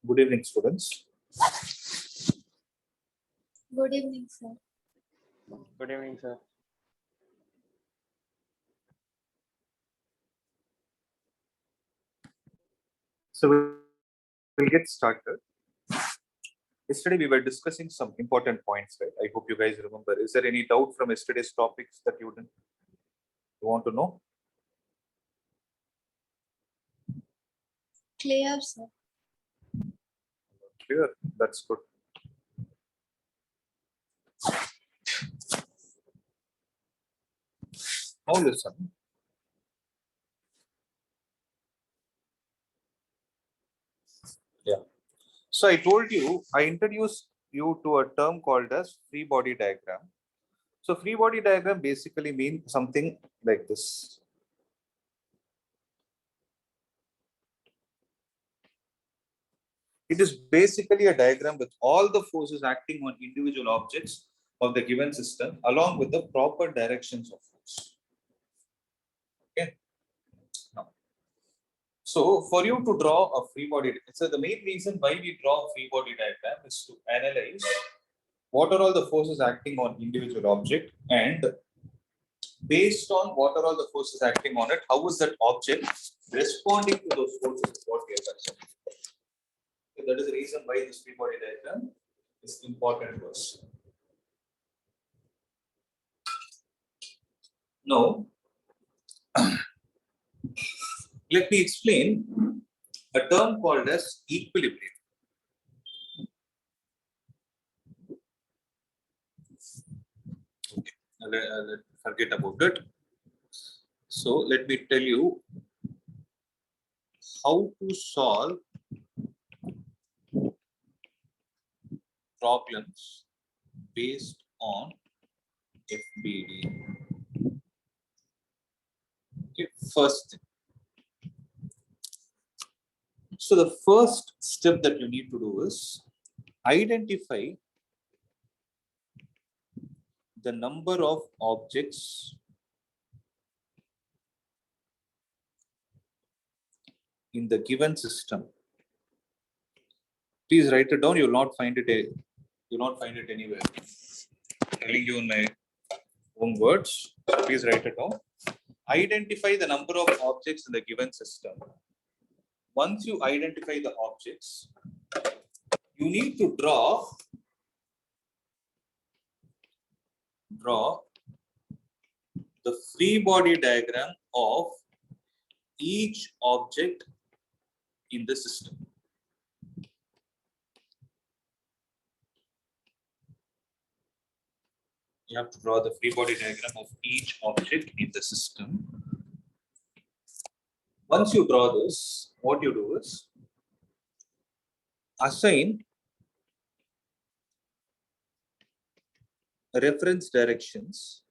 Good evening, students. Good evening, sir. Good evening, sir. So we'll get started. Yesterday we were discussing some important points, right? I hope you guys remember. Is there any doubt from yesterday's topics that you want to know? Clear, sir. Clear. That's good. Now listen. Yeah. So I told you, I introduced you to a term called as free body diagram. So free body diagram basically means something like this. It is basically a diagram with all the forces acting on individual objects of the given system along with the proper directions of force. Okay. Now, so for you to draw a free body, so the main reason why we draw a free body diagram is to analyze what are all the forces acting on individual object, and based on what are all the forces acting on it, how is that object responding to those forces, what we are considering. So that is the reason why this free body diagram is important to us. Now, let me explain a term called as equilibrium. Okay, let's forget about it. So let me tell you how to solve problems based on FBD. Okay, first thing. So the first step that you need to do is identify the number of objects in the given system. Please write it down. You will not find it. You will not find it anywhere. I'm telling you in my own words. Please write it down. Identify the number of objects in the given system. Once you identify the objects, you need to draw the free body diagram of each object in the system. You have to draw the free body diagram of each object in the system. Once you draw this, what you do is assign reference directions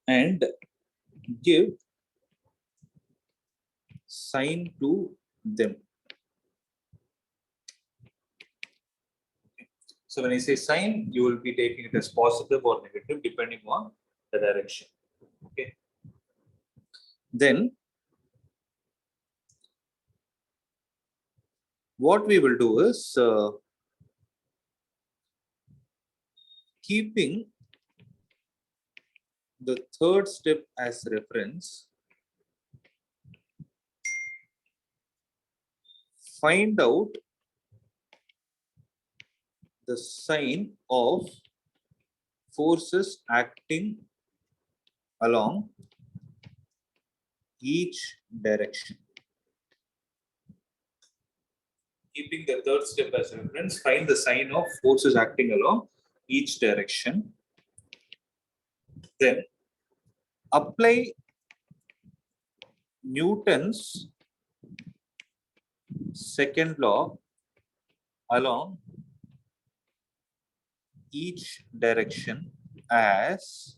and give sign to them. So when I say sign, you will be taking it as positive or negative depending on the direction. Okay. Then what we will do is keeping the third step as reference, find out the sign of forces acting along each direction. Keeping the third step as reference, find the sign of forces acting along each direction. Then apply Newton's second law along each direction as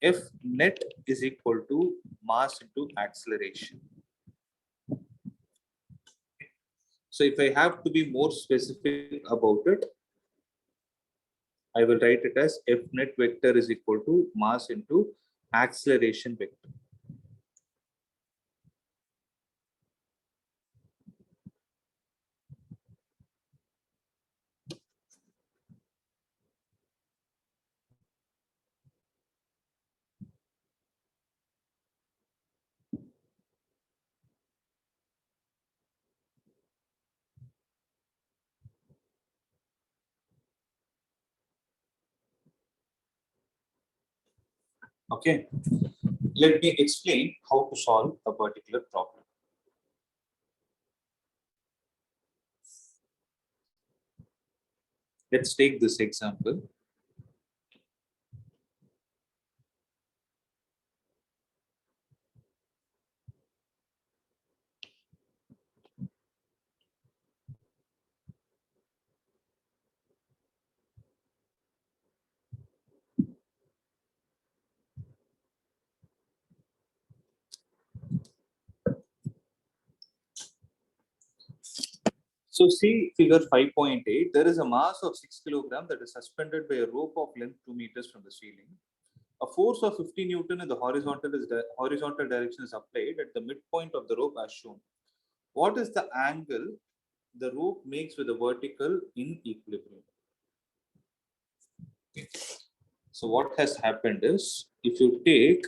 F net is equal to mass into acceleration. So if I have to be more specific about it, I will write it as F net vector is equal to mass into acceleration vector. Okay, let me explain how to solve a particular problem. Let's take this example. So see figure 5.8, there is a mass of 6 kilograms that is suspended by a rope of length 2 meters from the ceiling. A force of 50 Newton in the horizontal direction is applied at the midpoint of the rope as shown. What is the angle the rope makes with the vertical in equilibrium? Okay. So what has happened is, if you take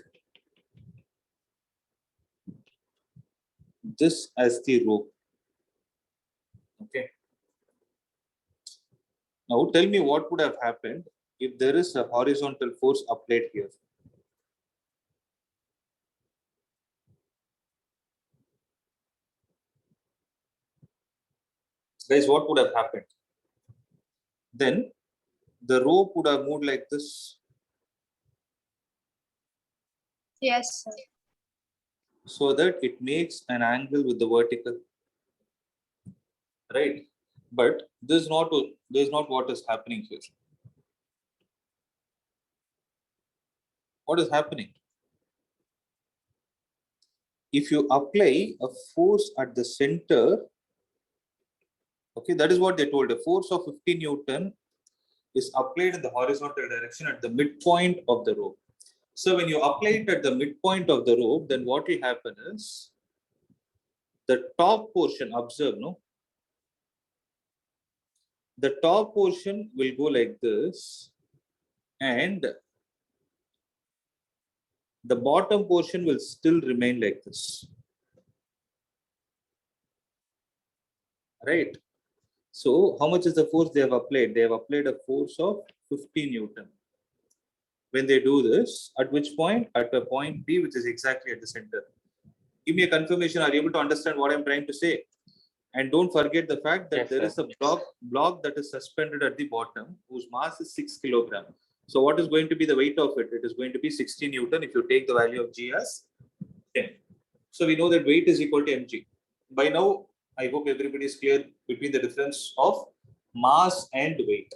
this as the rope, okay. Now tell me what would have happened if there is a horizontal force applied here. Guys, what would have happened? Then the rope would have moved like this. Yes, sir. So that it makes an angle with the vertical, right? But this is not what is happening here. What is happening? If you apply a force at the center, okay, that is what they told. A force of 50 Newton is applied in the horizontal direction at the midpoint of the rope. So when you apply it at the midpoint of the rope, then what will happen is the top portion, observe, no? The top portion will go like this, and the bottom portion will still remain like this. Right? So how much is the force they have applied? They have applied a force of 50 Newton. When they do this, at which point? At a point P, which is exactly at the center. Give me a confirmation. Are you able to understand what I'm trying to say? And don't forget the fact that Yes, there sir. is a block that is suspended at the bottom whose mass is 6 kilograms. So what is going to be the weight of it? It is going to be 60 Newton if you take the value of G as 10. So we know that weight is equal to mg. By now, I hope everybody is clear between the difference of mass and weight.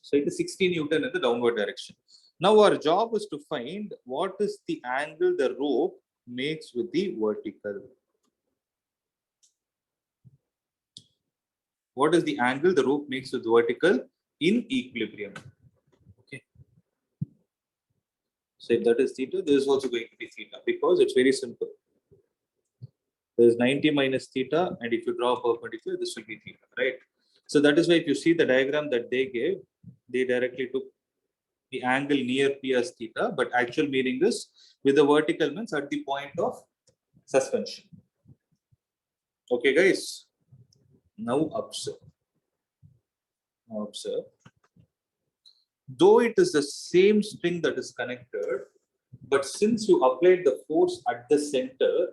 So it is 60 Newton in the downward direction. Now our job is to find what is the angle the rope makes with the vertical. What is the angle the rope makes with the vertical in equilibrium? Okay. So if that is theta, this is also going to be theta because it's very simple. There is 90 minus theta, and if you draw a perpendicular, this will be theta, right? So that is why if you see the diagram that they gave, they directly took the angle near P as theta, but actual meaning is with the vertical means at the point of suspension. Okay, guys. Now observe. Though it is the same string that is connected, but since you applied the force at the center,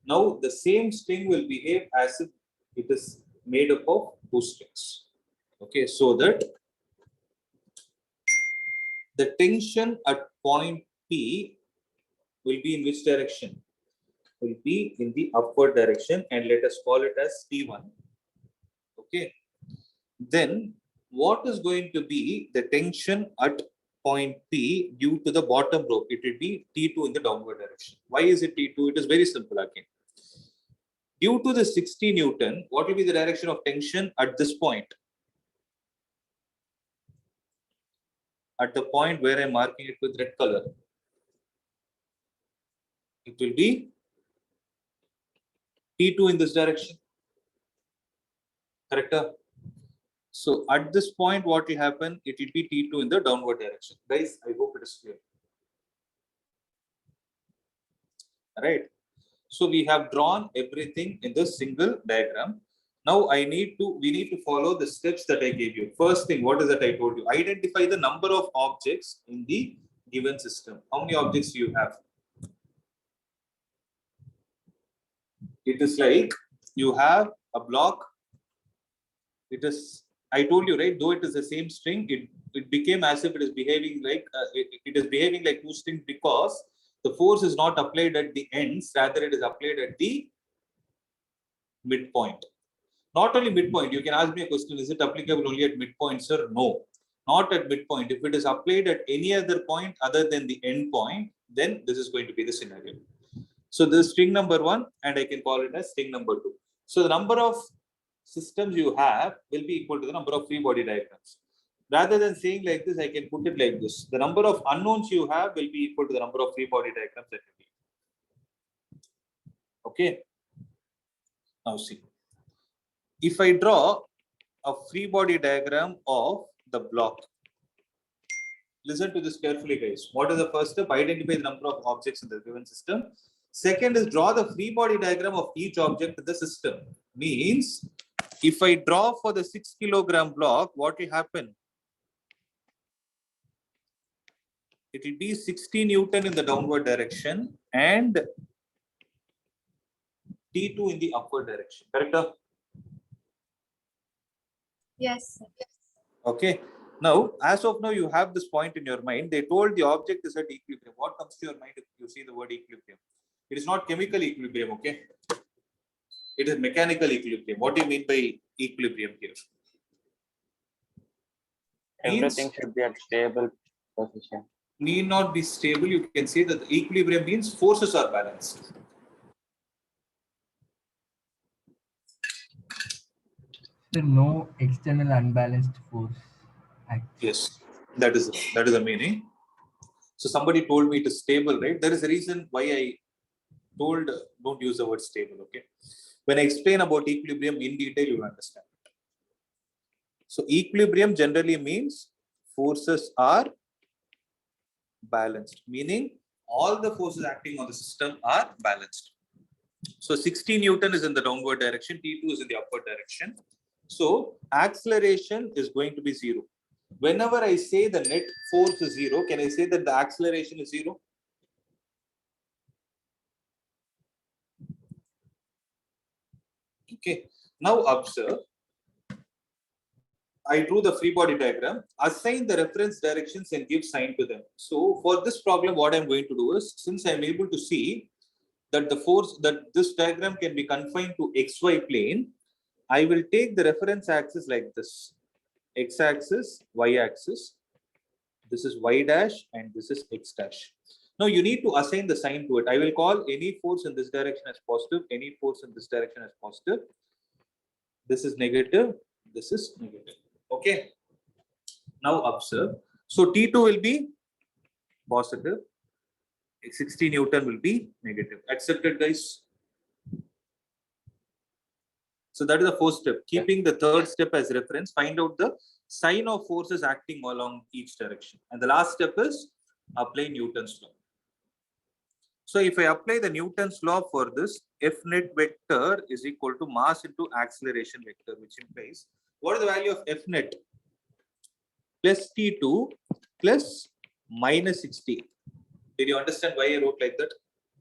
now the same string will behave as if it is made up of two strings. Okay, so that the tension at point P will be in which direction? Will be in the upward direction, and let us call it as T1. Okay. Then what is going to be the tension at point P due to the bottom rope? It will be T2 in the downward direction. Why is it T2? It is very simple again. Due to the 60 Newton, what will be the direction of tension at this point? at the point where I'm marking it with red color. It will be T2 in this direction. Correct? So at this point, what will happen? It will be T2 in the downward direction. Guys, I hope it is clear. Right. So we have drawn everything in the single diagram. Now we need to follow the steps that I gave you. First thing, what is that I told you? Identify the number of objects in the given system. How many objects do you have? It is like you have a block. It is, I told you, right? Though it is the same string, it became as if it is behaving like it is behaving like two strings because the force is not applied at the ends, rather it is applied at the midpoint. Not only midpoint, you can ask me a question, is it applicable only at midpoint, sir? No, not at midpoint. If it is applied at any other point other than the end point, then this is going to be the scenario. So this is string number 1, and I can call it as string number 2. So the number of systems you have will be equal to the number of free body diagrams. Rather than saying like this, I can put it like this. The number of unknowns you have will be equal to the number of free body diagrams that you need. Okay. Now see. If I draw a free body diagram of the block, listen to this carefully, guys. What is the first step? Identify the number of objects in the given system. Second is draw the free body diagram of each object in the system. Means if I draw for the 6 kilogram block, what will happen? It will be 60 Newton in the downward direction and T2 in the upward direction. Correct? Yes, sir. Okay. Now, as of now, you have this point in your mind. They told the object is at equilibrium. What comes to your mind if you see the word equilibrium? It is not chemical equilibrium, okay? It is mechanical equilibrium. What do you mean by equilibrium here? Everything should be at stable position. Need not be stable. You can say that the equilibrium means forces are balanced. There no external unbalanced force. Yes, that is the meaning. So somebody told me it is stable, right? There is a reason why I told don't use the word stable. Okay, when I explain about equilibrium in detail, you will understand. So equilibrium generally means forces are balanced, meaning all the forces acting on the system are balanced. So 60 Newton is in the downward direction, T2 is in the upward direction. So acceleration is going to be 0. Whenever I say the net force is 0, can I say that the acceleration is 0? Okay. Now observe. I drew the free body diagram. Assign the reference directions and give sign to them. So for this problem, what I'm going to do is, since I'm able to see that the force, that this diagram can be confined to XY plane, I will take the reference axis like this. X-axis, Y-axis. This is Y dash and this is X dash. Now you need to assign the sign to it. I will call any force in this direction as positive, any force in this direction as positive. This is negative, this is negative. Okay. Now observe. So T2 will be positive, 60 Newton will be negative. Accepted, guys? So that is the first step. Keeping the third step as reference, find out the sign of forces acting along each direction. And the last step is apply Newton's law. So if I apply the Newton's law for this, F net vector is equal to mass into acceleration vector, which implies what is the value of F net? Plus T2 plus minus 60. Did you understand why I wrote like that?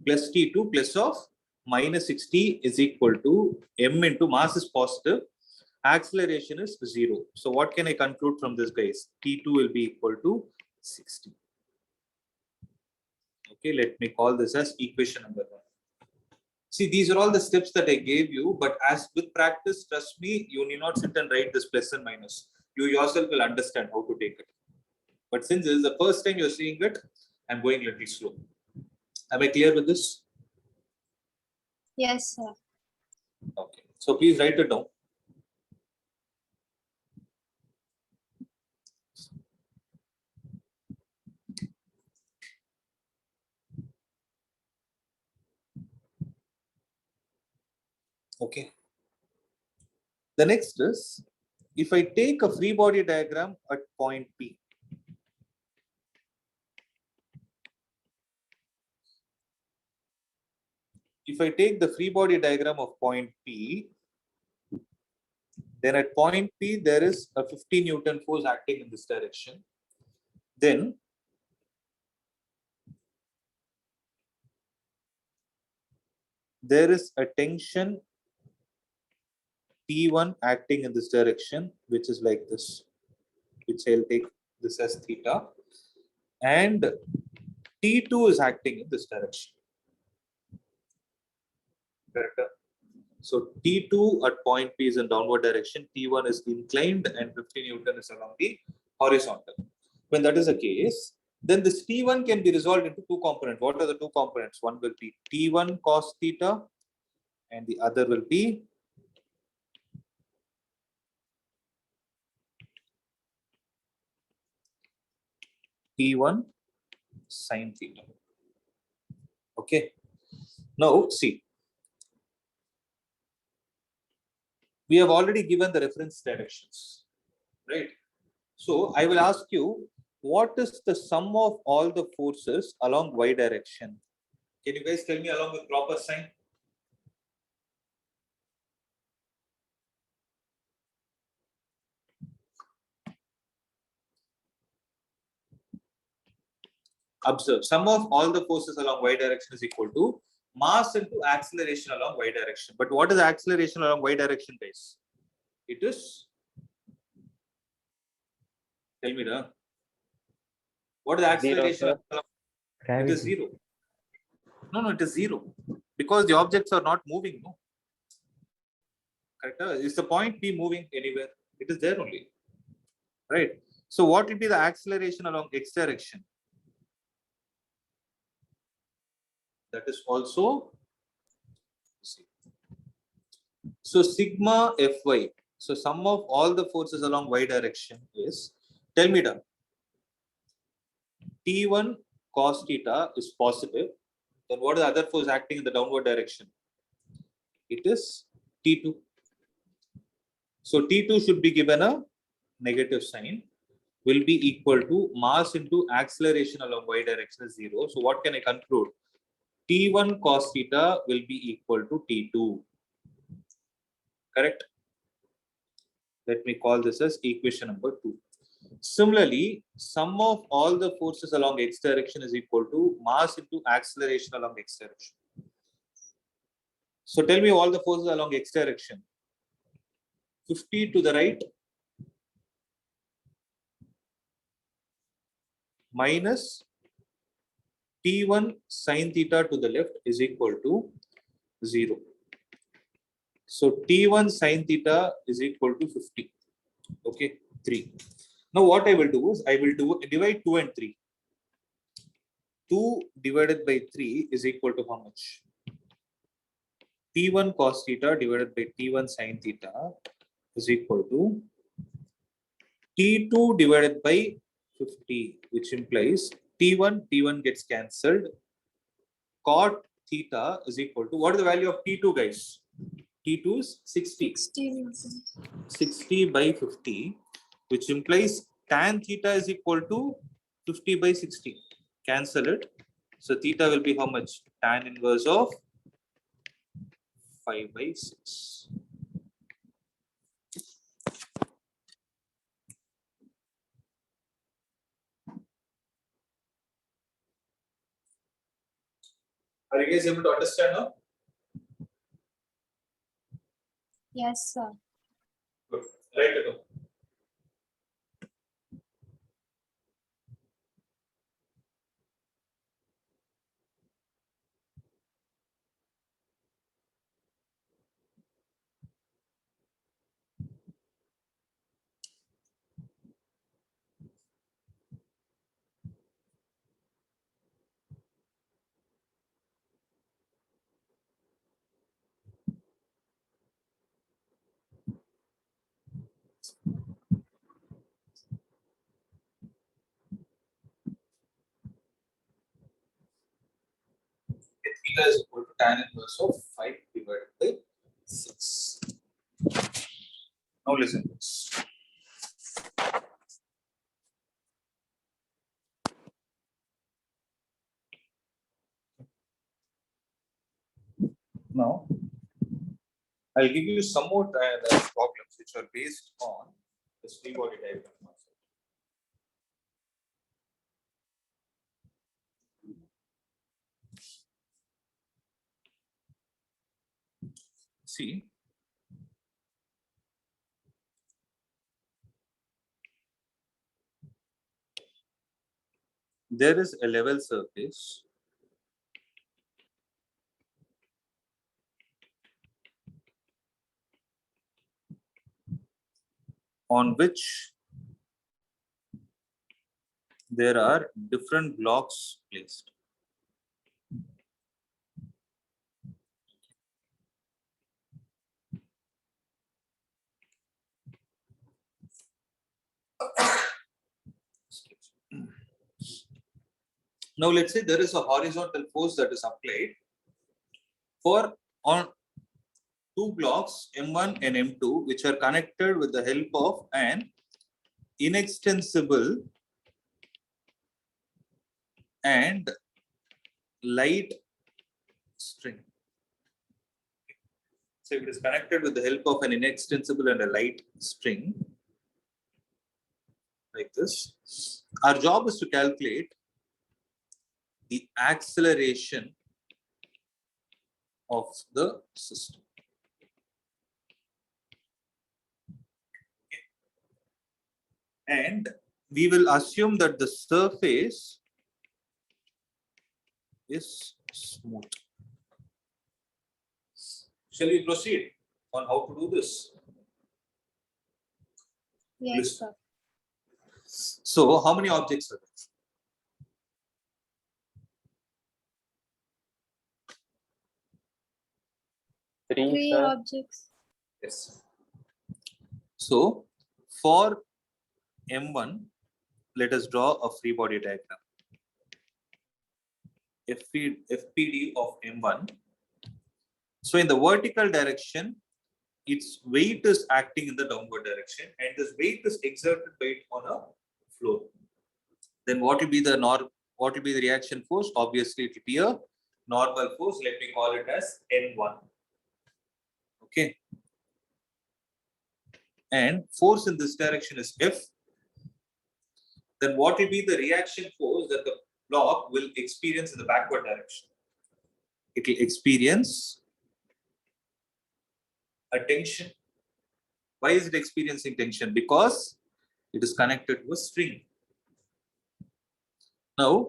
Plus T2 plus of minus 60 is equal to m into mass is positive, acceleration is 0. So what can I conclude from this, guys? T2 will be equal to 60. Okay, let me call this as equation number 1. See, these are all the steps that I gave you, but as with practice, trust me, you need not sit and write this plus and minus. You yourself will understand how to take it. But since this is the first time you're seeing it, I'm going a little slow. Am I clear with this? Yes, sir. Okay. So please write it down. The next is, if I take a free body diagram at point P, if I take the free body diagram of point P, then at point P, there is a 50 Newton force acting in this direction. Then there is a tension T1 acting in this direction, which is like this, which I'll take this as theta. And T2 is acting in this direction. Correct? So T2 at point P is in downward direction, T1 is inclined, and 50 Newton is along the horizontal. When that is the case, then this T1 can be resolved into two components. What are the two components? One will be T1 cos theta, and the other will be T1 sin theta. Okay. Now see, we have already given the reference directions, right? So I will ask you, what is the sum of all the forces along y direction? Can you guys tell me along with proper sign? Observe, sum of all the forces along y direction is equal to mass into acceleration along y direction. But what is acceleration along y direction, guys? It is, tell me, what is acceleration? It is zero. No, it is zero, because the objects are not moving. No, correct? Is the point P moving anywhere? It is there only, right? So what will be the acceleration along x direction? That is also, so sigma Fy. So sum of all the forces along y direction is, tell me, T1 cos theta is positive. Then what is the other force acting in the downward direction? It is T2. So T2 should be given a negative sign, will be equal to mass into acceleration along y direction is 0. So what can I conclude? T1 cos theta will be equal to T2. Correct? Let me call this as equation number 2. Similarly, sum of all the forces along x direction is equal to mass into acceleration along x direction. So tell me all the forces along x direction. 50 to the right minus T1 sin theta to the left is equal to 0. So T1 sin theta is equal to 50. Okay, 3. Now what I will do is I will divide 2 and 3. 2 divided by 3 is equal to how much? T1 cos theta divided by T1 sin theta is equal to T2 divided by 50, which implies T1 gets cancelled. Cot theta is equal to, what is the value of T2, guys? T2 is 60. 60 by 50, which implies tan theta is equal to 50 by 60. Cancel it. So theta will be how much? Tan inverse of 5 by 6. Are you guys able to understand now? Yes, sir. Good. Right to go. Theta is equal to tan inverse of 5 divided by 6. Now listen to this. Now, I'll give you some more problems which are based on this free body diagram concept. See, there is a level surface on which there are different blocks placed. Now let's say there is a horizontal force that is applied for on two blocks M1 and M2 which are connected with the help of an inextensible and light string. So if it is connected with the help of an inextensible and a light string like this, our job is to calculate the acceleration of the system. And we will assume that the surface is smooth. Shall we proceed on how to do this? Yes, Listen. sir. So, how many objects are there? 3, 3 sir. objects. Yes. So, for M1, let us draw a free body diagram. FPD of M1. So, in the vertical direction, its weight is acting in the downward direction, and this weight is exerted by it on a floor. Then what will be the reaction force? Obviously, it will be a normal force. Let me call it as N1. Okay. And force in this direction is F. Then what will be the reaction force that the block will experience in the backward direction? It will experience a tension. Why is it experiencing tension? Because it is connected to a string. Now,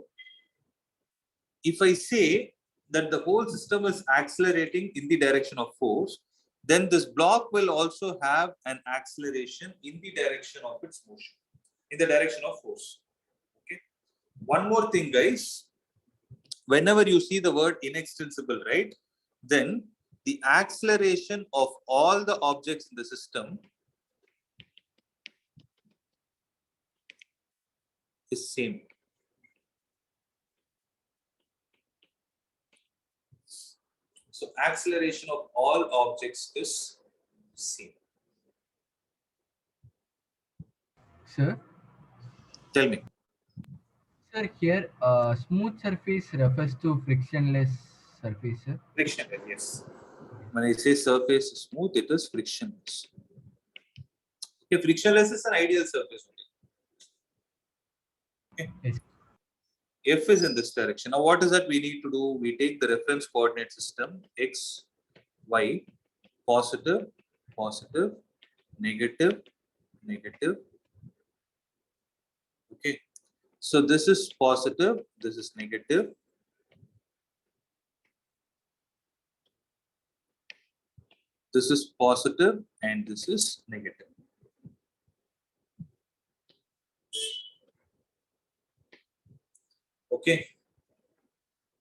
if I say that the whole system is accelerating in the direction of force, then this block will also have an acceleration in the direction of its motion, in the direction of force. Okay. One more thing, guys. Whenever you see the word inextensible, right, then the acceleration of all the objects in the system is same. So acceleration of all objects is same. Sir, Tell me. sir, here smooth surface refers to frictionless surface, sir. Frictionless, yes. When I say surface is smooth, it is frictionless. Okay, frictionless is an ideal surface only. Okay. Yes. F is in this direction. Now, what is that we need to do? We take the reference coordinate system x, y, positive, positive, negative, negative. Okay. So this is positive, this is negative. This is positive and this is negative. Okay.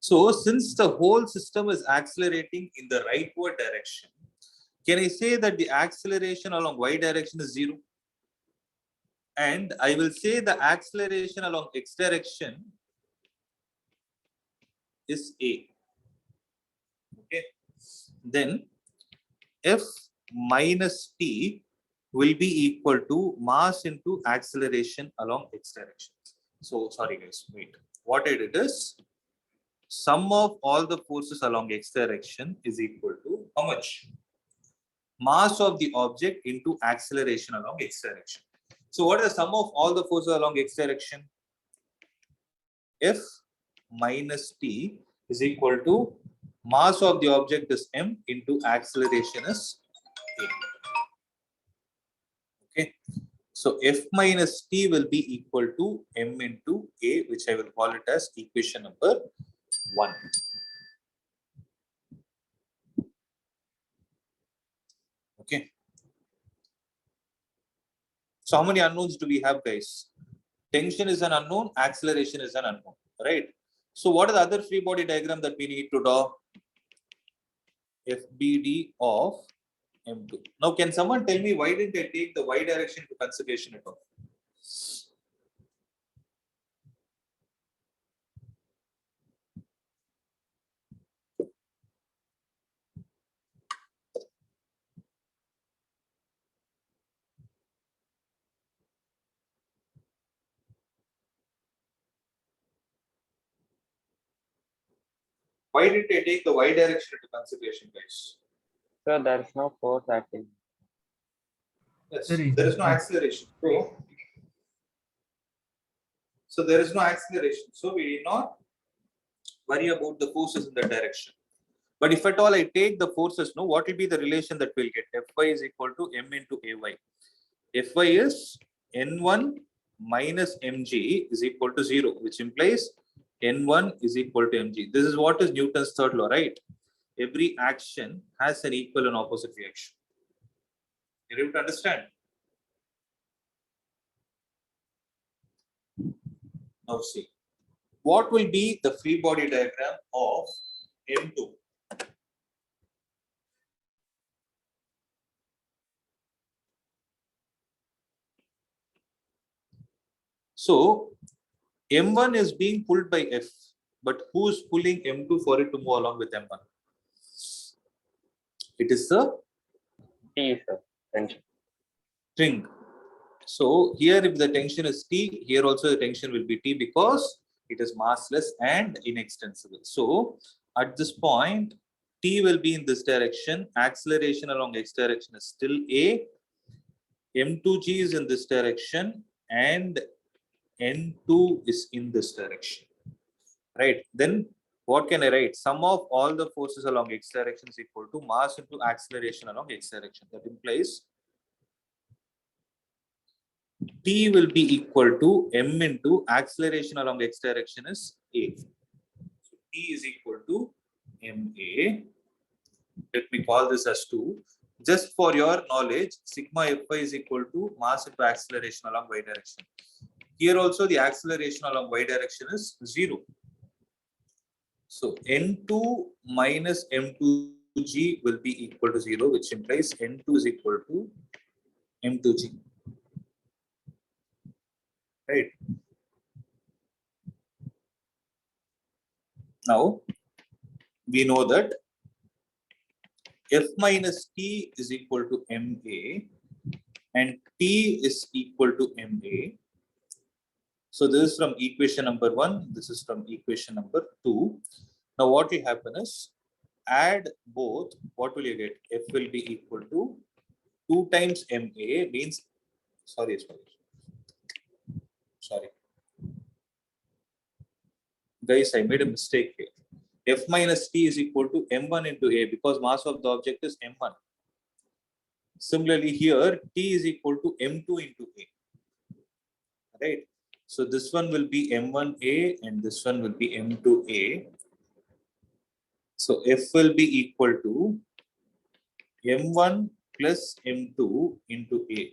So since the whole system is accelerating in the rightward direction, can I say that the acceleration along y direction is 0? And I will say the acceleration along x direction is a. Okay. Then f minus t will be equal to mass into acceleration along x direction. So sorry guys, wait. What I did is sum of all the forces along x direction is equal to how much? Mass of the object into acceleration along x direction. So what is the sum of all the forces along x direction? F minus t is equal to mass of the object is m into acceleration is a. Okay. So F minus T will be equal to M into A, which I will call it as equation number 1. Okay. So how many unknowns do we have, guys? Tension is an unknown, acceleration is an unknown, right? So what is the other free body diagram that we need to draw? FBD of M2. Now, can someone tell me why didn't I take the y direction into consideration at all? Why didn't I take the y direction into consideration, guys? So there is no force acting. Yes, There is. there is no acceleration. So there is no acceleration. So we need not worry about the forces in that direction. But if at all I take the forces, no, what will be the relation that we'll get? Fy is equal to m into ay. Fy is n1 minus mg is equal to 0, which implies n1 is equal to mg. This is what is Newton's third law, right? Every action has an equal and opposite reaction. You're able to understand? Now see, what will be the free body diagram of M2? So M1 is being pulled by F, but who's pulling M2 for it to move along with M1? It is the T, sir. Tension. string. So here if the tension is T, here also the tension will be T because it is massless and inextensible. So at this point, T will be in this direction, acceleration along x direction is still A, M2G is in this direction and N2 is in this direction, right? Then what can I write? Sum of all the forces along x direction is equal to mass into acceleration along x direction. That implies T will be equal to m into acceleration along x direction is a. So T is equal to ma. Let me call this as 2. Just for your knowledge, sigma Fy is equal to mass into acceleration along y direction. Here also the acceleration along y direction is 0. So N2 minus M2G will be equal to 0, which implies N2 is equal to M2G. Right. Now we know that F minus T is equal to MA and T is equal to MA. So this is from equation number 1. This is from equation number 2. Now what will happen is add both. What will you get? F will be equal to 2 times MA means, sorry. Guys, I made a mistake here. F minus T is equal to M1 into A because mass of the object is M1. Similarly here, T is equal to M2 into A. Right? So this one will be M1A and this one will be M2A. So F will be equal to M1 plus M2 into A.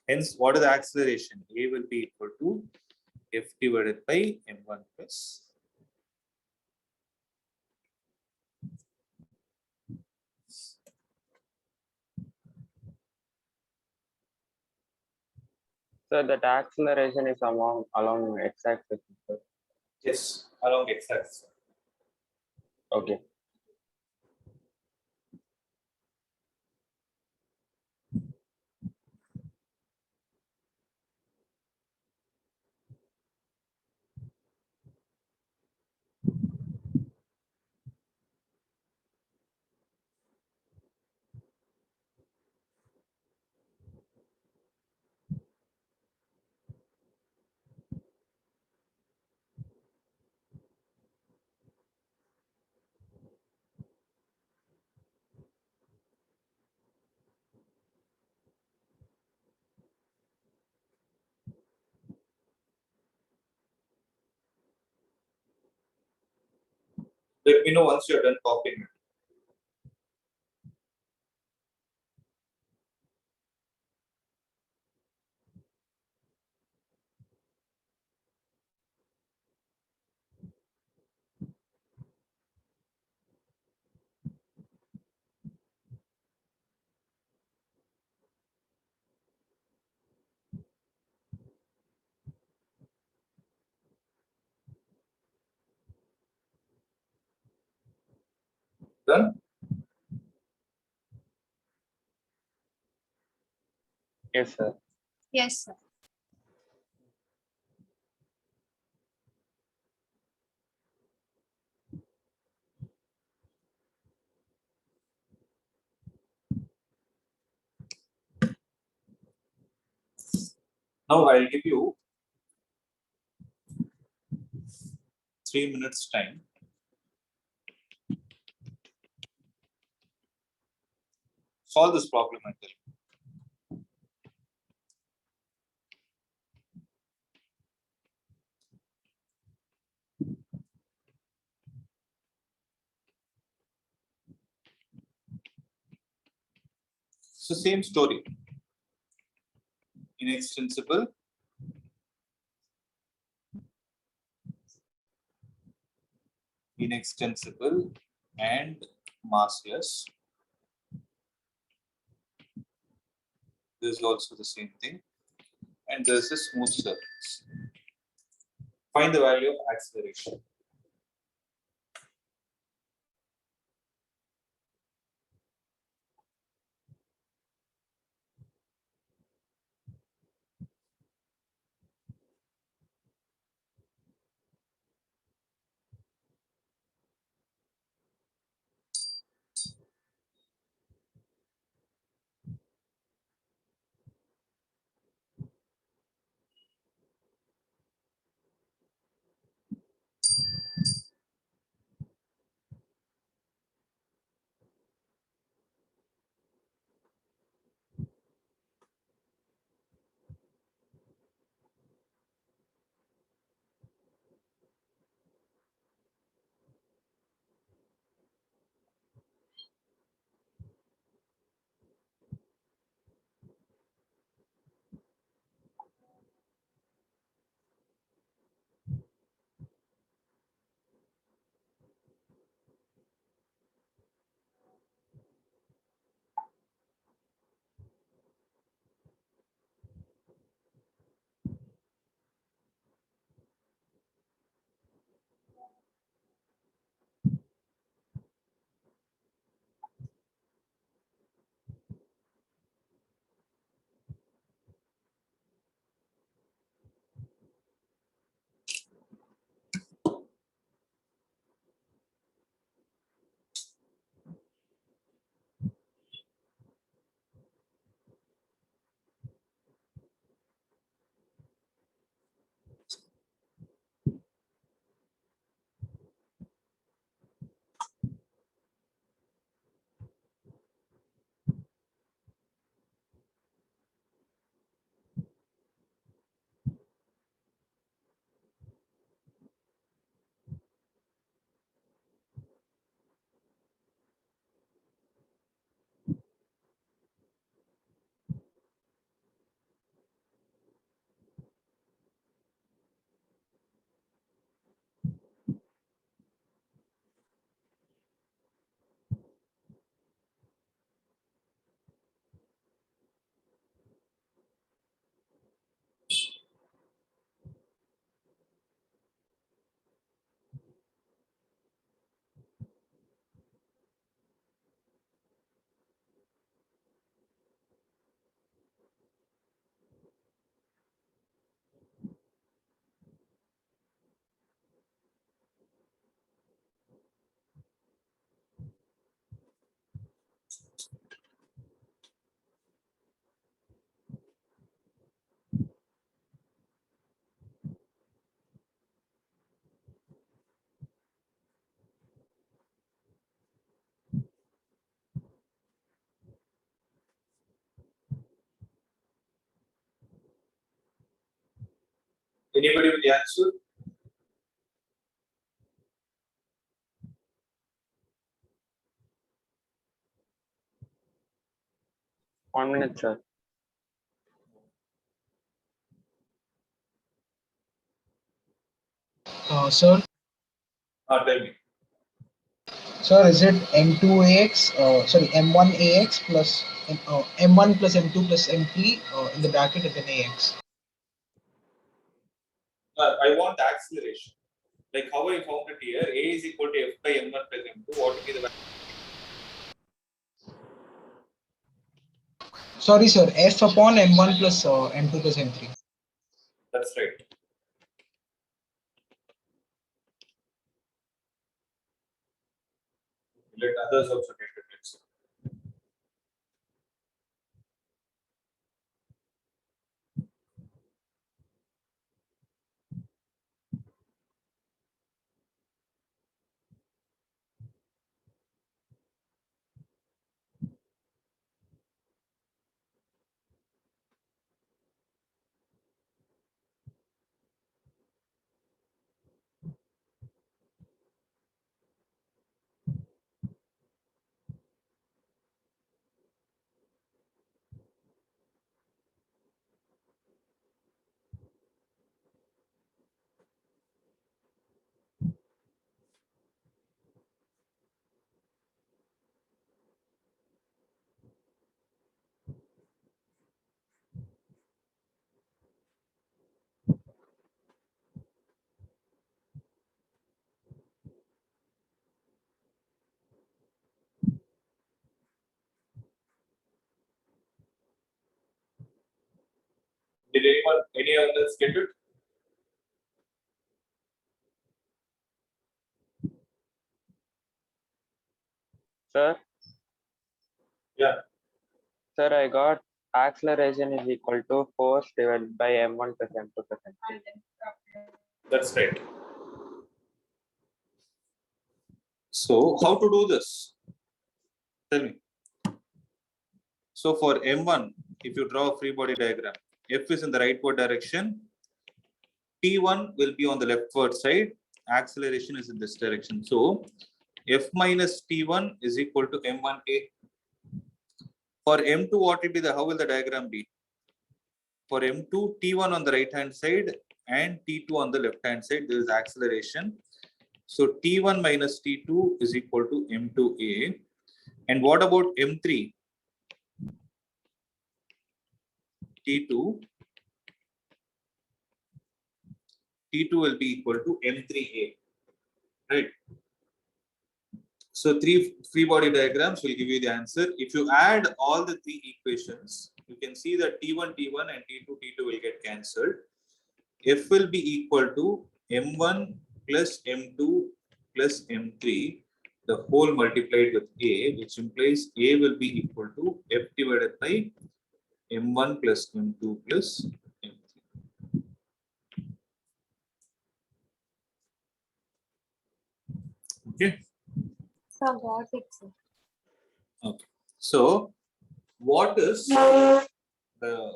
Hence, what is the acceleration? A will be equal to F divided by M1 plus. So that acceleration is along x-axis. Yes, along x-axis. Okay. Let me know once you're done copying it. Done? Yes, sir. Yes, sir. Now I'll give you 3 minutes time. Solve this problem and tell me. So same story. Inextensible. Inextensible and massless. This is also the same thing. And there's a smooth surface. Find the value of acceleration. Anybody with the answer? 1 minute, sir. Sir, Tell me. sir, is it M2AX, sorry, M1AX plus M1 plus M2 plus M3 in the bracket and then AX? I want the acceleration. Like how I found it here, A is equal to F by M1 plus M2. What will be the value? Sorry, sir, F upon M1 plus M2 plus M3. That's right. Let others also get it. Let's see. Did any others get it? Sir, Yeah, sir, I got acceleration is equal to force divided by M1 plus M2 plus M3. that's right. So how to do this? Tell me. So for M1, if you draw a free body diagram, F is in the rightward direction, T1 will be on the leftward side, acceleration is in this direction. So F minus T1 is equal to M1A. For M2, what will be how will the diagram be? For M2, T1 on the right hand side and T2 on the left hand side, there is acceleration. So T1 minus T2 is equal to M2A. And what about M3? T2 will be equal to M3A, right? So three free body diagrams will give you the answer. If you add all the three equations, you can see that T1 and T2 will get cancelled. F will be equal to M1 plus M2 plus M3, the whole multiplied with A, which implies A will be equal to F divided by M1 plus M2 plus M3. Okay. So got it, sir. Okay. So, what is the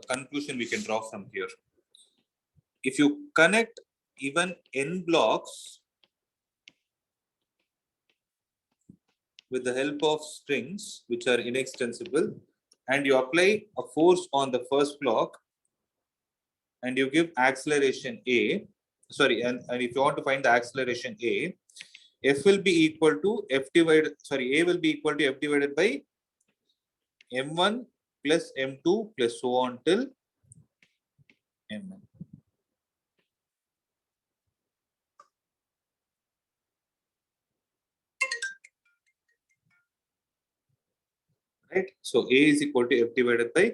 conclusion we can draw from here? If you connect even n blocks with the help of strings which are inextensible, and you apply a force on the first block and you give acceleration A, sorry, and if you want to find the acceleration A, F will be equal to F divided, sorry, A will be equal to F divided by M1 plus M2 plus so on till Mn. Right? So A is equal to F divided by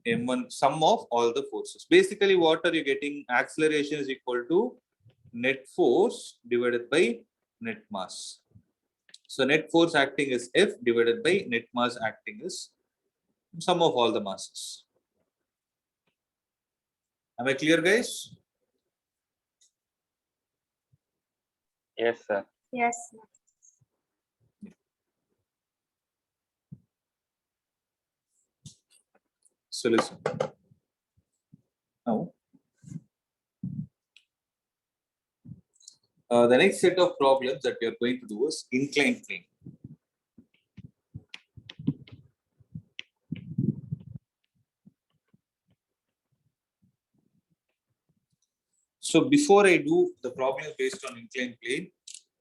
M1, sum of all the forces. Basically, what are you getting? Acceleration is equal to net force divided by net mass. So net force acting is F divided by net mass acting is sum of all the masses. Am I clear, guys? Yes, sir. Yes. So listen. Now, the next set of problems that we are going to do is inclined plane. So before I do the problem based on inclined plane,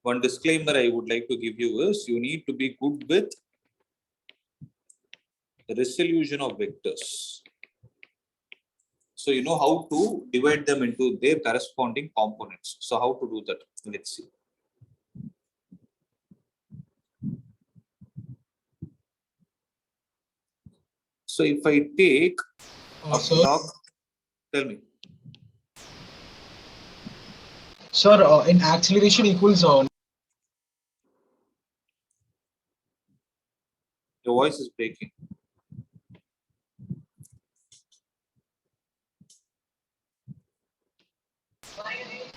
one disclaimer I would like to give you is you need to be good with the resolution of vectors. So you know how to divide them into their corresponding components. So how to do that? Let's see. So if I take a Sir, block, tell me. sir, in acceleration equals Your voice is breaking.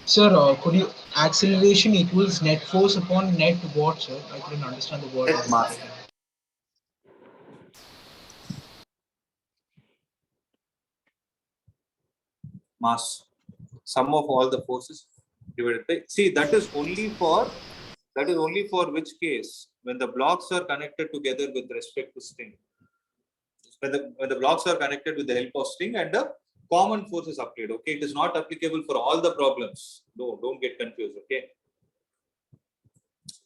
sir, could you acceleration equals net force upon net what, sir? I couldn't understand the word. Net mass. Mass. Sum of all the forces divided by. See, that is only for which case? When the blocks are connected together with respect to string. When the blocks are connected with the help of string and the common force is applied. Okay, it is not applicable for all the problems. No, don't get confused. Okay.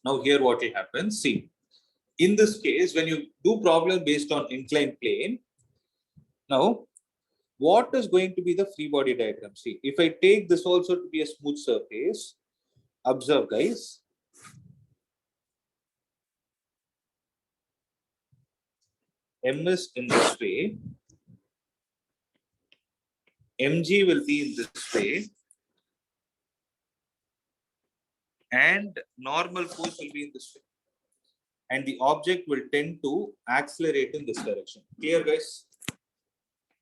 Now here what will happen? See, in this case, when you do problem based on inclined plane, now what is going to be the free body diagram? See, if I take this also to be a smooth surface, observe guys. M is in this way, mg will be in this way, and normal force will be in this way. And the object will tend to accelerate in this direction. Clear, guys?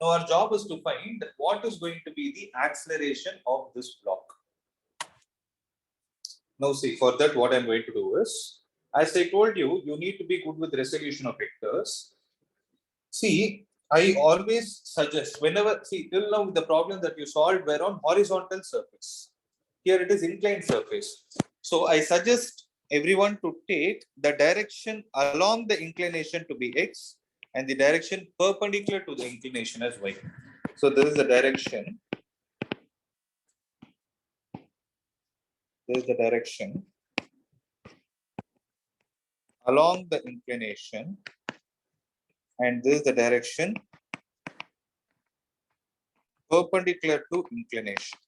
Now, our job is to find what is going to be the acceleration of this block. Now, see, for that, what I'm going to do is, as I told you, you need to be good with resolution of vectors. See, I always suggest, whenever, see, till now, the problem that you solved were on horizontal surface. Here it is inclined surface. So, I suggest everyone to take the direction along the inclination to be x and the direction perpendicular to the inclination as y. So this is the direction. This is the direction along the inclination, and this is the direction perpendicular to inclination.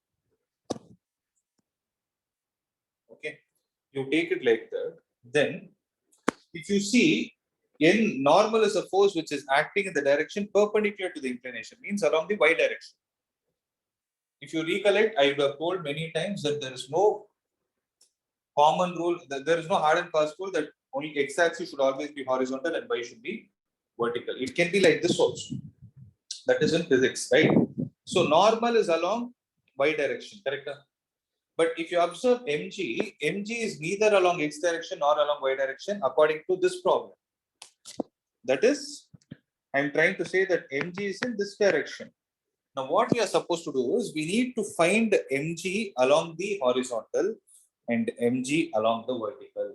Okay, you take it like that. Then, if you see, N normal is a force which is acting in the direction perpendicular to the inclination, means along the y direction. If you recollect, I would have told many times that there is no common rule, that there is no hard and fast rule that only x-axis should always be horizontal and y should be vertical. It can be like this also. That is in physics, right? So normal is along y direction, correct? But if you observe mg, mg is neither along x direction nor along y direction according to this problem. That is, I'm trying to say that mg is in this direction. Now, what we are supposed to do is we need to find mg along the horizontal and mg along the vertical.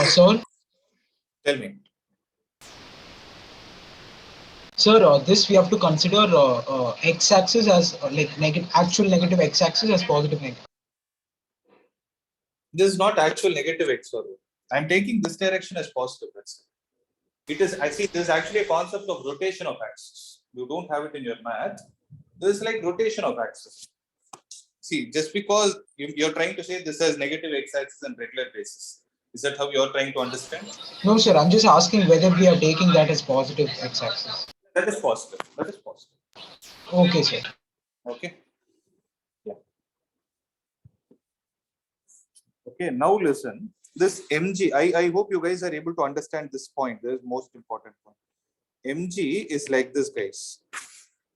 Sir, Tell me. sir, this we have to consider x-axis as like actual negative x-axis as positive negative. This is not actual negative x or y. I'm taking this direction as positive. That's it. It is, I see, this is actually a concept of rotation of axis. You don't have it in your math. This is like rotation of axis. See, just because you're trying to say this has negative x-axis and regular basis. Is that how you're trying to understand? No, sir, I'm just asking whether we are taking that as positive x-axis. That is positive. That is positive. Okay, sir. Okay. Yeah. Okay, now listen. This mg, I hope you guys are able to understand this point. This is most important point. Mg is like this, guys.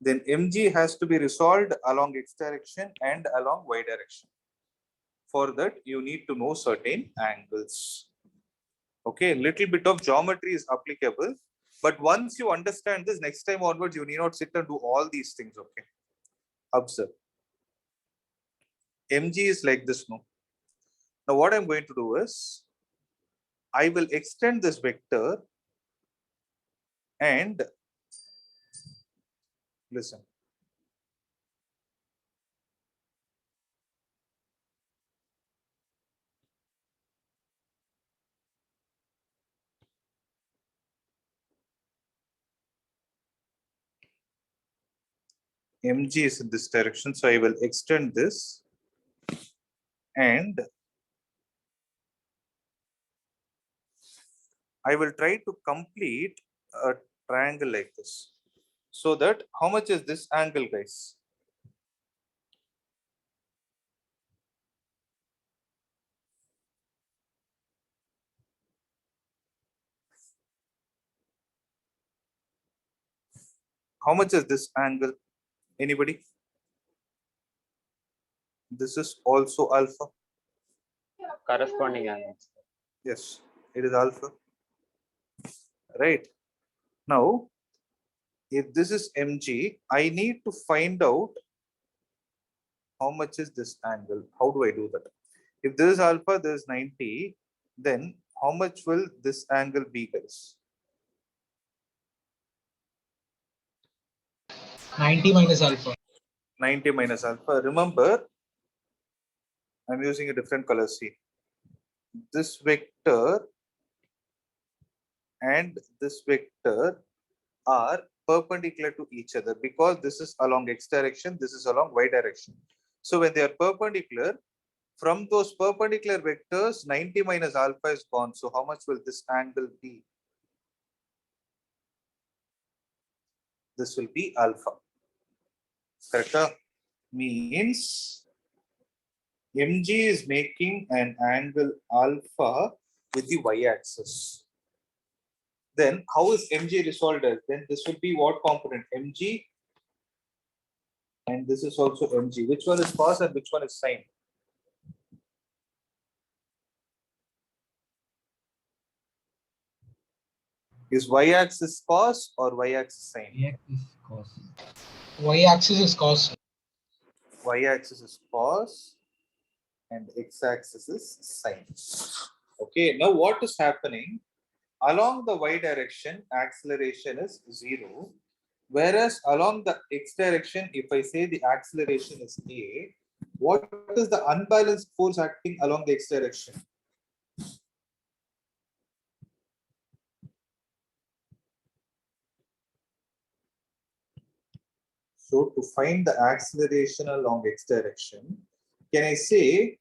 Then mg has to be resolved along x direction and along y direction. For that, you need to know certain angles. Okay, little bit of geometry is applicable. But once you understand this, next time onwards, you need not sit and do all these things. Okay. Observe. mg is like this, no? Now, what I'm going to do is, I will extend this vector and listen. mg is in this direction, so I will extend this and I will try to complete a triangle like this. So that how much is this angle, guys? How much is this angle? Anybody? This is also alpha. Corresponding angle. Yes, it is alpha. Right. Now, if this is mg, I need to find out how much is this angle. How do I do that? If this is alpha, this is 90, then how much will this angle be, guys? 90 minus alpha. 90 minus alpha. Remember, I'm using a different color. See, this vector and this vector are perpendicular to each other because this is along x direction, this is along y direction. So when they are perpendicular, from those perpendicular vectors, 90 minus alpha is gone. So how much will this angle be? This will be alpha. Correct? Means mg is making an angle alpha with the y-axis. Then how is mg resolved as? Then this will be what component? Mg, and this is also mg. Which one is cos and which one is sine? Is y-axis cos or y-axis sine? X is cos. Y-axis is cos. Y-axis is cos and x-axis is sine. Okay, now what is happening? Along the y direction, acceleration is 0. Whereas along the x direction, if I say the acceleration is a, what is the unbalanced force acting along the x direction? So to find the acceleration along x direction, can I say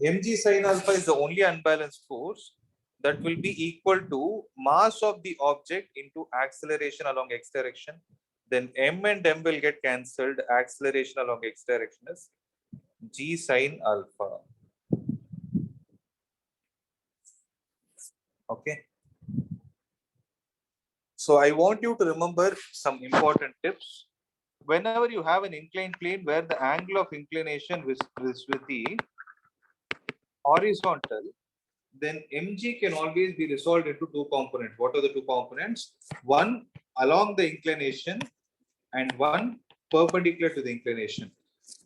mg sine alpha is the only unbalanced force that will be equal to mass of the object into acceleration along x direction? Then m and m will get cancelled. Acceleration along x direction is g sine alpha. Okay. So I want you to remember some important tips. Whenever you have an inclined plane where the angle of inclination is with the horizontal, then mg can always be resolved into two components. What are the two components? One along the inclination and one perpendicular to the inclination.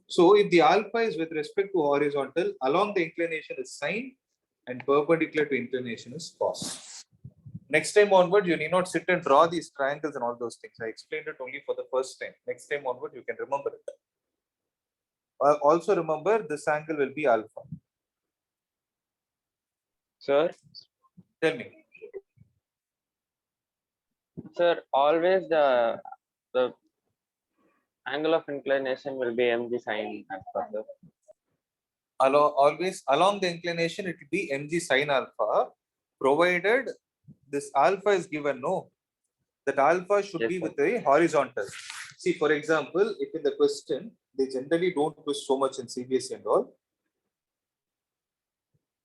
So if the alpha is with respect to horizontal, along the inclination is sine and perpendicular to inclination is cos. Next time onward, you need not sit and draw these triangles and all those things. I explained it only for the first time. Next time onward, you can remember it. Also remember, this angle will be alpha. Sir, Tell me. sir, always the angle of inclination will be mg sine alpha, sir. Always along the inclination, it will be mg sine alpha, provided this alpha is given, no? That alpha should Yes, be sir. with a horizontal. See, for example, if in the question, they generally don't twist so much in CBSE and all.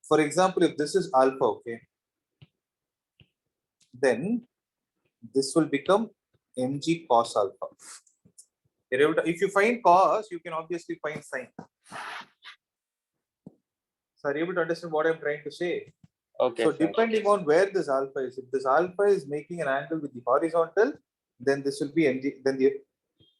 For example, if this is alpha, okay, then this will become mg cos alpha. If you find cos, you can obviously find sine. So are you able to understand what I'm trying to say? Okay, So sir. depending on where this alpha is, if this alpha is making an angle with the horizontal, then this will be mg, then the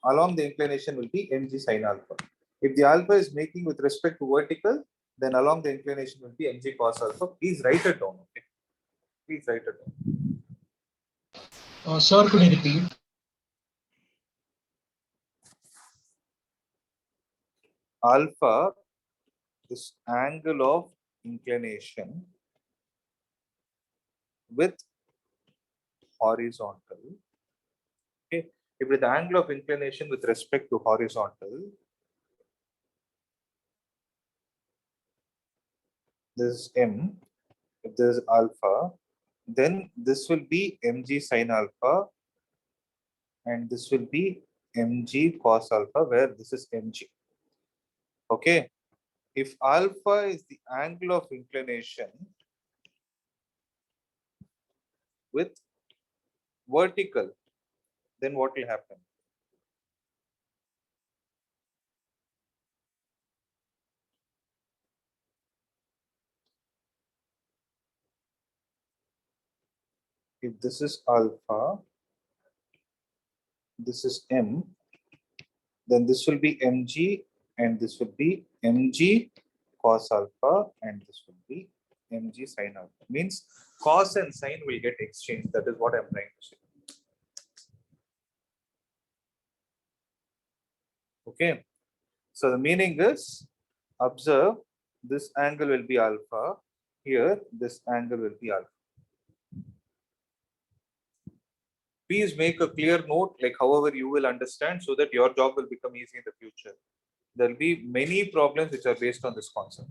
along the inclination will be mg sine alpha. If the alpha is making with respect to vertical, then along the inclination will be mg cos alpha. Please write it down. Okay. Please write it down. Sir, could you repeat? Alpha is angle of inclination with horizontal. Okay. if with the angle of inclination with respect to horizontal, this is m, if there is alpha, then this will be mg sine alpha, and this will be mg cos alpha, where this is mg. Okay, if alpha is the angle of inclination with vertical, then what will happen? If this is alpha, this is m, then this will be mg, and this will be mg cos alpha, and this will be mg sin alpha. Means cos and sine will get exchanged. That is what I'm trying to say. Okay. So the meaning is, observe, this angle will be alpha. Here, this angle will be alpha. Please make a clear note, like however you will understand, so that your job will become easy in the future. There will be many problems which are based on this concept.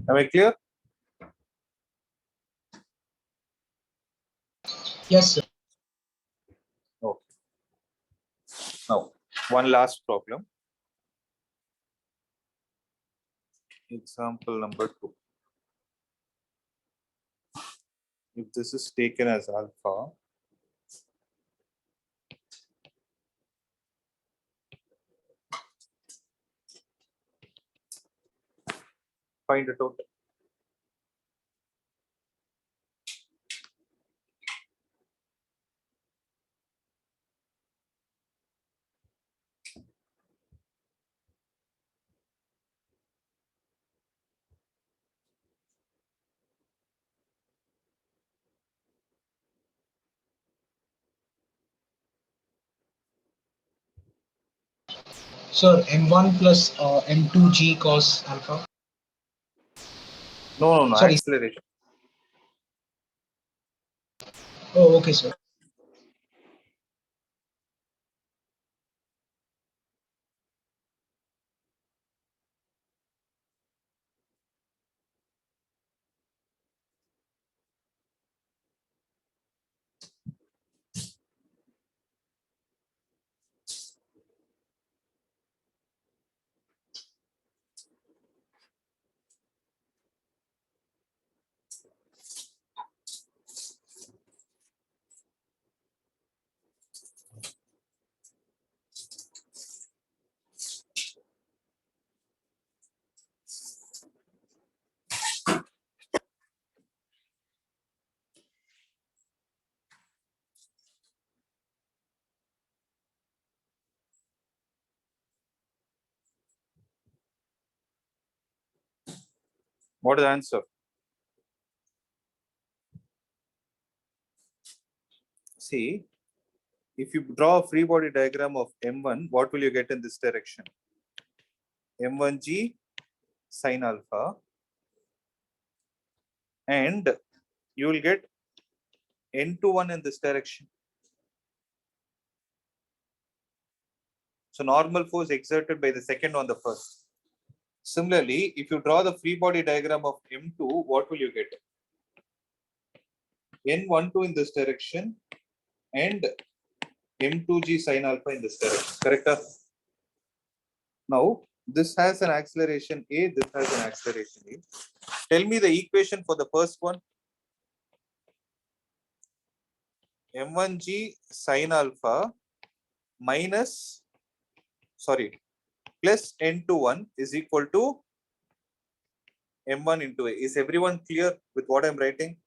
Am I clear? Yes, sir. Okay. Now, one last problem. Example number 2. If this is taken as alpha, find the total. Sir, m1 plus m2g cos alpha. No, Sorry. acceleration. Oh, okay, sir. What is the answer? See, if you draw a free body diagram of M1, what will you get in this direction? M1g sine alpha, and you will get N21 in this direction. So normal force exerted by the second on the first. Similarly, if you draw the free body diagram of M2, what will you get? N12 in this direction and M2g sine alpha in this direction. Correct? Now, this has an acceleration A, this has an acceleration A. Tell me the equation for the first one. M1g sine alpha minus, sorry, plus N21 is equal to M1 into A. Is everyone clear with what I'm writing?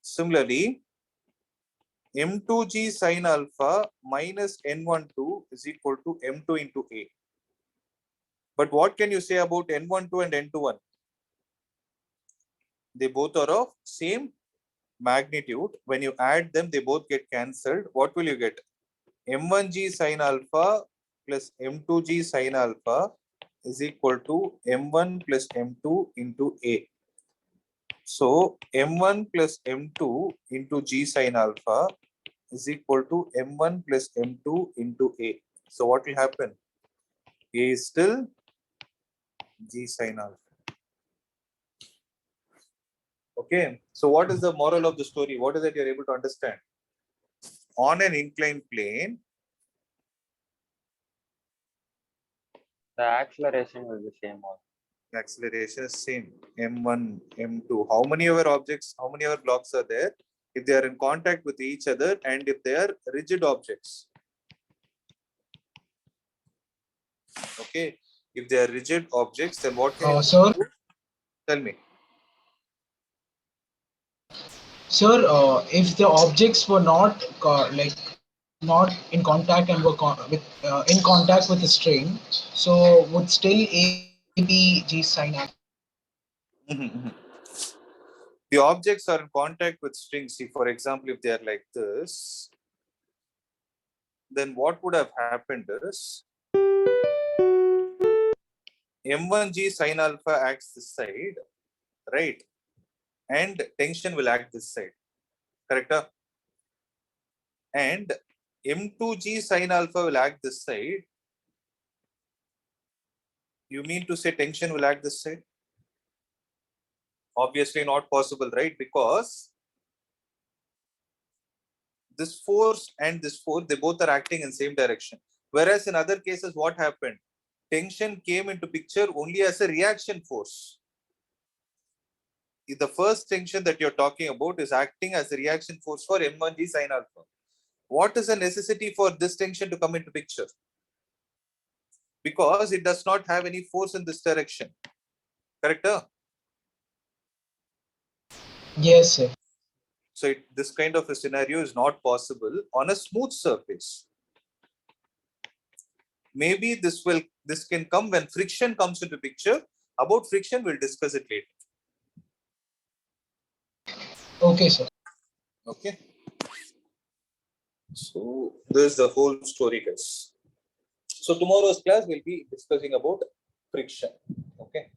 Similarly, M2G sine alpha minus N12 is equal to M2 into A. But what can you say about N12 and N21? They both are of same magnitude. When you add them, they both get cancelled. What will you get? M1G sine alpha plus M2G sine alpha is equal to M1 plus M2 into A. So M1 plus M2 into G sine alpha is equal to M1 plus M2 into A. So what will happen? A is still G sine alpha. Okay. So what is the moral of the story? What is that you're able to understand? On an inclined plane, The acceleration will be same also. the acceleration is same. M1, M2. How many of our objects, how many of our blocks are there? If they are in contact with each other and if they are rigid objects. Okay. If they are rigid objects, then what can you Sir, do? Tell me. sir, if the objects were not not in contact and were in contact with the string, so would still A be G sine alpha? The objects are in contact with strings. See, for example, if they are like this, then what would have happened is M1G sine alpha acts this side, right? And tension will act this side, correct? And M2G sine alpha will act this side. You mean to say tension will act this side? Obviously not possible, right? Because this force and this force, they both are acting in same direction. Whereas in other cases, what happened? Tension came into picture only as a reaction force. The first tension that you're talking about is acting as a reaction force for M1G sine alpha. What is the necessity for this tension to come into picture? Because it does not have any force in this direction. Correct? Yes, sir. So this kind of a scenario is not possible on a smooth surface. Maybe this can come when friction comes into picture. About friction, we'll discuss it later. Okay, sir. Okay. So this is the whole story, guys. So tomorrow's class will be discussing about friction. Okay.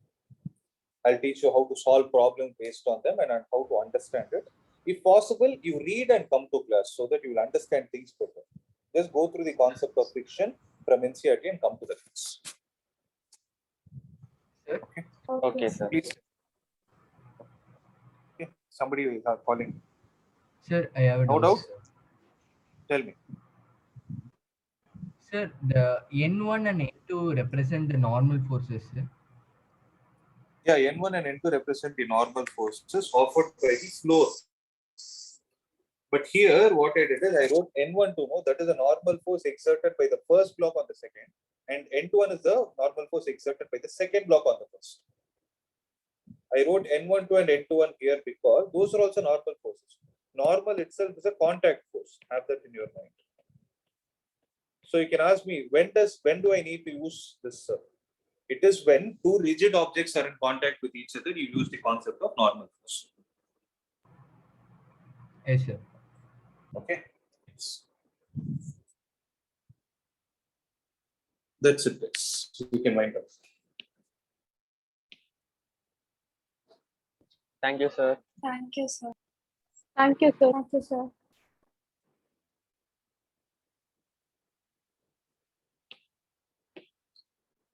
I'll teach you how to solve problems based on them and how to understand it. If possible, you read and come to class so that you will understand things better. Just go through the concept of friction from NCERT and come to the class. Okay, sir. Please. Okay. Somebody is calling. Sir, I have a No doubt. Tell me. Sir, the N1 and N2 represent the normal forces, sir. Yeah, N1 and N2 represent the normal forces offered by the floor. But here, what I did is I wrote N1 to know that is a normal force exerted by the first block on the second, and N21 is the normal force exerted by the second block on the first. I wrote N12 and N21 here because those are also normal forces. Normal itself is a contact force. Have that in your mind. So you can ask me, when do I need to use this? It is when two rigid objects are in contact with each other, you use the concept of normal force. Yes, sir. Okay. That's it. So we can wind up. Thank you, sir. Thank you, sir. Thank you, sir. Thank you, sir.